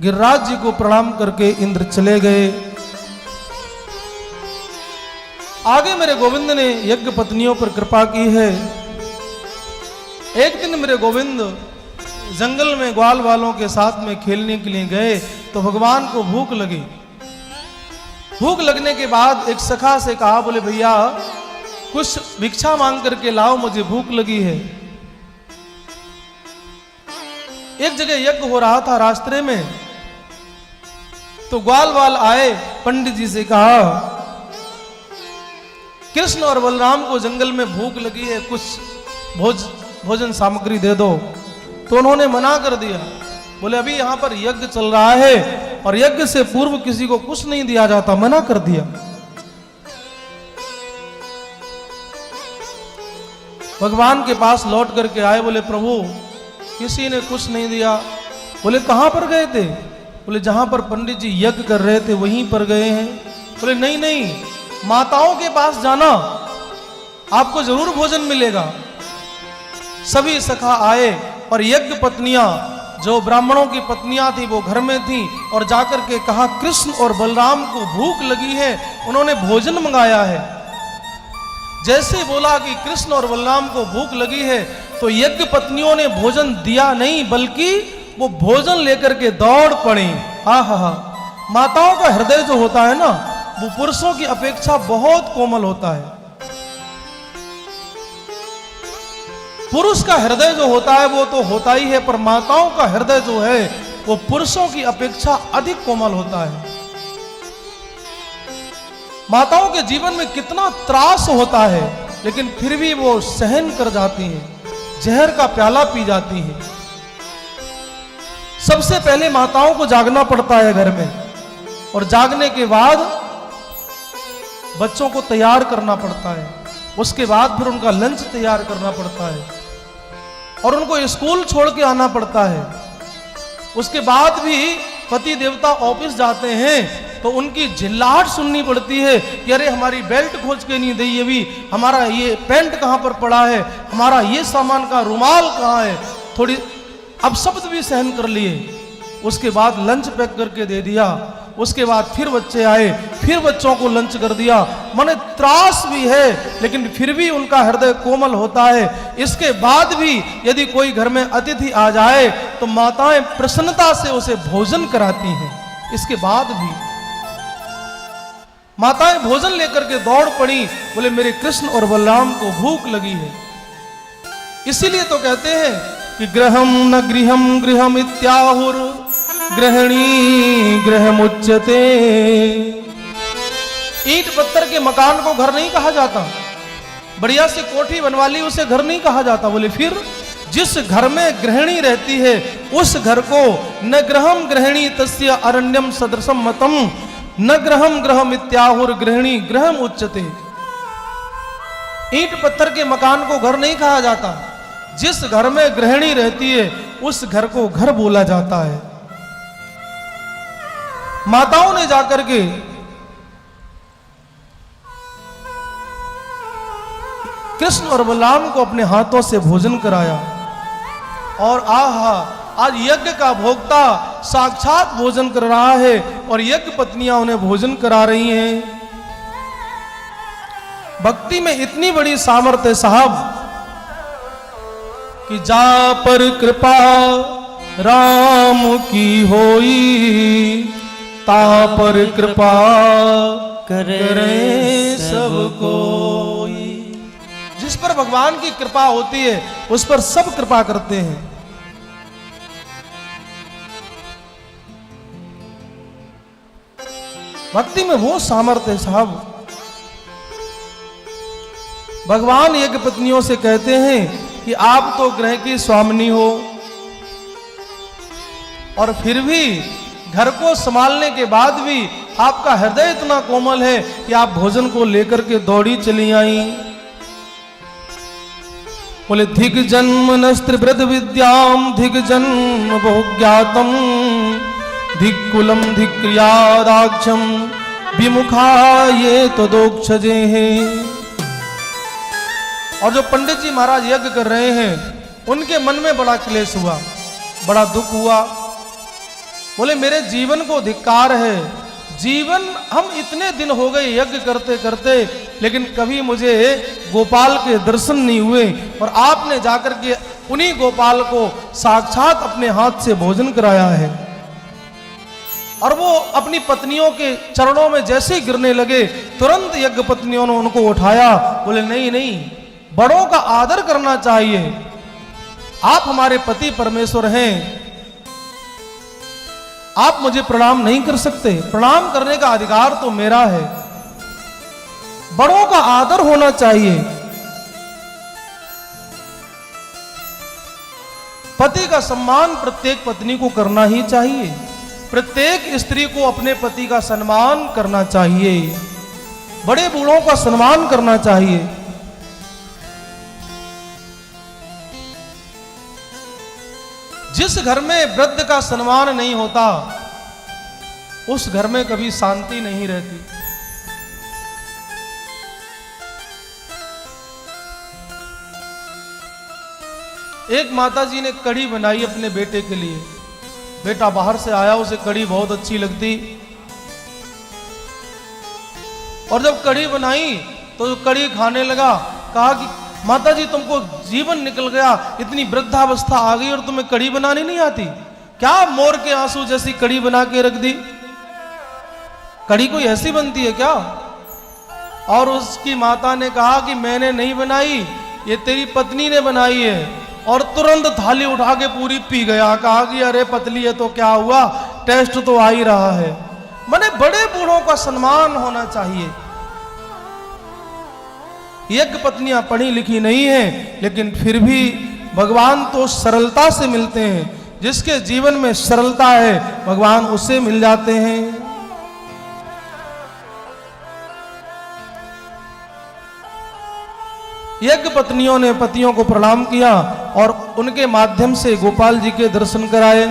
गिरिराज जी को प्रणाम करके इंद्र चले गए। आगे मेरे गोविंद ने यज्ञ पत्नियों पर कृपा की है। एक दिन मेरे गोविंद जंगल में ग्वाल वालों के साथ में खेलने के लिए गए तो भगवान को भूख लगी। भूख लगने के बाद एक सखा से कहा, बोले भैया कुछ भिक्षा मांग करके लाओ, मुझे भूख लगी है। एक जगह यज्ञ हो रहा था रास्ते में, तो ग्वाल वाल आए, पंडित जी से कहा कृष्ण और बलराम को जंगल में भूख लगी है, कुछ भोजन सामग्री दे दो। तो उन्होंने मना कर दिया, बोले अभी यहां पर यज्ञ चल रहा है और यज्ञ से पूर्व किसी को कुछ नहीं दिया जाता, मना कर दिया। भगवान के पास लौट करके आए, बोले प्रभु किसी ने कुछ नहीं दिया। बोले कहां पर गए थे? बोले जहां पर पंडित जी यज्ञ कर रहे थे वहीं पर गए हैं। बोले नहीं नहीं, माताओं के पास जाना, आपको जरूर भोजन मिलेगा। सभी सखा आए और यज्ञ पत्नियां, जो ब्राह्मणों की पत्नियां थी वो घर में थी, और जाकर के कहा कृष्ण और बलराम को भूख लगी है, उन्होंने भोजन मंगाया है। जैसे बोला कि कृष्ण और बलराम को भूख लगी है, तो यज्ञ पत्नियों ने भोजन दिया नहीं, बल्कि वो भोजन लेकर के दौड़ पड़ी। हा, माताओं का हृदय जो होता है ना, वो पुरुषों की अपेक्षा बहुत कोमल होता है। पुरुष का हृदय जो होता है वो तो होता ही है, पर माताओं का हृदय जो है वो पुरुषों की अपेक्षा अधिक कोमल होता है। माताओं के जीवन में कितना त्रास होता है, लेकिन फिर भी वो सहन कर जाती हैं, जहर का प्याला पी जाती हैं। सबसे पहले माताओं को जागना पड़ता है घर में, और जागने के बाद बच्चों को तैयार करना पड़ता है, उसके बाद फिर उनका लंच तैयार करना पड़ता है, और उनको स्कूल छोड़ के आना पड़ता है। उसके बाद भी पति देवता ऑफिस जाते हैं तो उनकी झिल्लाहट सुननी पड़ती है कि अरे हमारी बेल्ट खोज के नहीं दी, अभी हमारा ये पैंट कहां पर पड़ा है, हमारा ये सामान का रुमाल कहां है। थोड़ी अब शब्द भी सहन कर लिए, उसके बाद लंच पैक करके दे दिया, उसके बाद फिर बच्चे आए, फिर बच्चों को लंच कर दिया। माने त्रास भी है, लेकिन फिर भी उनका हृदय कोमल होता है। इसके बाद भी यदि कोई घर में अतिथि आ जाए तो माताएं प्रसन्नता से उसे भोजन कराती हैं। इसके बाद भी माताएं भोजन लेकर के दौड़ पड़ी, बोले मेरे कृष्ण और बलराम को भूख लगी है। इसीलिए तो कहते हैं कि गृहम न गृहम गृहम इत्याहुर गृहिणी गृहमुच्यते। ईंट पत्थर के मकान को घर नहीं कहा जाता, बढ़िया से कोठी बनवा ली उसे घर नहीं कहा जाता। बोले फिर जिस घर में गृहिणी रहती है उस घर को न गृहम गृहिणी तस्य अरण्यम सदृशम मतम न गृहम गृहम इत्याहुर गृहिणी गृहम उच्यते। ईंट पत्थर के मकान को घर नहीं कहा जाता, जिस घर में गृहिणी रहती है उस घर को घर बोला जाता है। माताओं ने जाकर के कृष्ण और बलराम को अपने हाथों से भोजन कराया, और आहा आज यज्ञ का भोक्ता साक्षात भोजन कर रहा है और यज्ञ पत्नियां उन्हें भोजन करा रही हैं। भक्ति में इतनी बड़ी सामर्थ्य साहब कि जा पर कृपा राम की होई, ता पर कृपा करे सब कोई। जिस पर भगवान की कृपा होती है उस पर सब कृपा करते हैं। भक्ति में वो सामर्थ्य साहब। भगवान यज्ञ पत्नियों से कहते हैं कि आप तो ग्रह की स्वामिनी हो, और फिर भी घर को संभालने के बाद भी आपका हृदय इतना कोमल है कि आप भोजन को लेकर के दौड़ी चली आई। बोले धिग जन्म नस्त्रिवृद विद्याम धिग जन्म बहुज्ञातम धिक्कुलम धिक्रियादाक्षम विमुखा ये तो दोक्षजे हैं। और जो पंडित जी महाराज यज्ञ कर रहे हैं उनके मन में बड़ा क्लेश हुआ, बड़ा दुख हुआ। बोले मेरे जीवन को धिक्कार है, जीवन हम इतने दिन हो गए यज्ञ करते करते, लेकिन कभी मुझे गोपाल के दर्शन नहीं हुए, और आपने जाकर के उन्हीं गोपाल को साक्षात अपने हाथ से भोजन कराया है। और वो अपनी पत्नियों के चरणों में जैसे ही गिरने लगे, तुरंत यज्ञ पत्नियों ने उनको उठाया। बोले नहीं नहीं, बड़ों का आदर करना चाहिए, आप हमारे पति परमेश्वर हैं, आप मुझे प्रणाम नहीं कर सकते, प्रणाम करने का अधिकार तो मेरा है, बड़ों का आदर होना चाहिए। पति का सम्मान प्रत्येक पत्नी को करना ही चाहिए, प्रत्येक स्त्री को अपने पति का सम्मान करना चाहिए, बड़े बूढ़ों का सम्मान करना चाहिए। जिस घर में वृद्ध का सम्मान नहीं होता, उस घर में कभी शांति नहीं रहती। एक माताजी ने कढ़ी बनाई अपने बेटे के लिए, बेटा बाहर से आया, उसे कढ़ी बहुत अच्छी लगती, और जब कढ़ी बनाई तो कढ़ी खाने लगा, कहा कि माताजी तुमको जीवन निकल गया, इतनी वृद्धावस्था आ गई और तुम्हें कढ़ी बनानी नहीं आती क्या? मोर के आंसू जैसी कढ़ी बना के रख दी, कढ़ी कोई ऐसी बनती है क्या? और उसकी माता ने कहा कि मैंने नहीं बनाई, ये तेरी पत्नी ने बनाई है, और तुरंत थाली उठा के पूरी पी गया। कहा कि अरे पतली है तो क्या हुआ, टेस्ट तो आ ही रहा है। माने बड़े बूढ़ों का सम्मान होना चाहिए। यज्ञ पत्नियां पढ़ी लिखी नहीं है, लेकिन फिर भी भगवान तो सरलता से मिलते हैं, जिसके जीवन में सरलता है भगवान उसे मिल जाते हैं। यज्ञ पत्नियों ने पतियों को प्रणाम किया और उनके माध्यम से गोपाल जी के दर्शन कराए।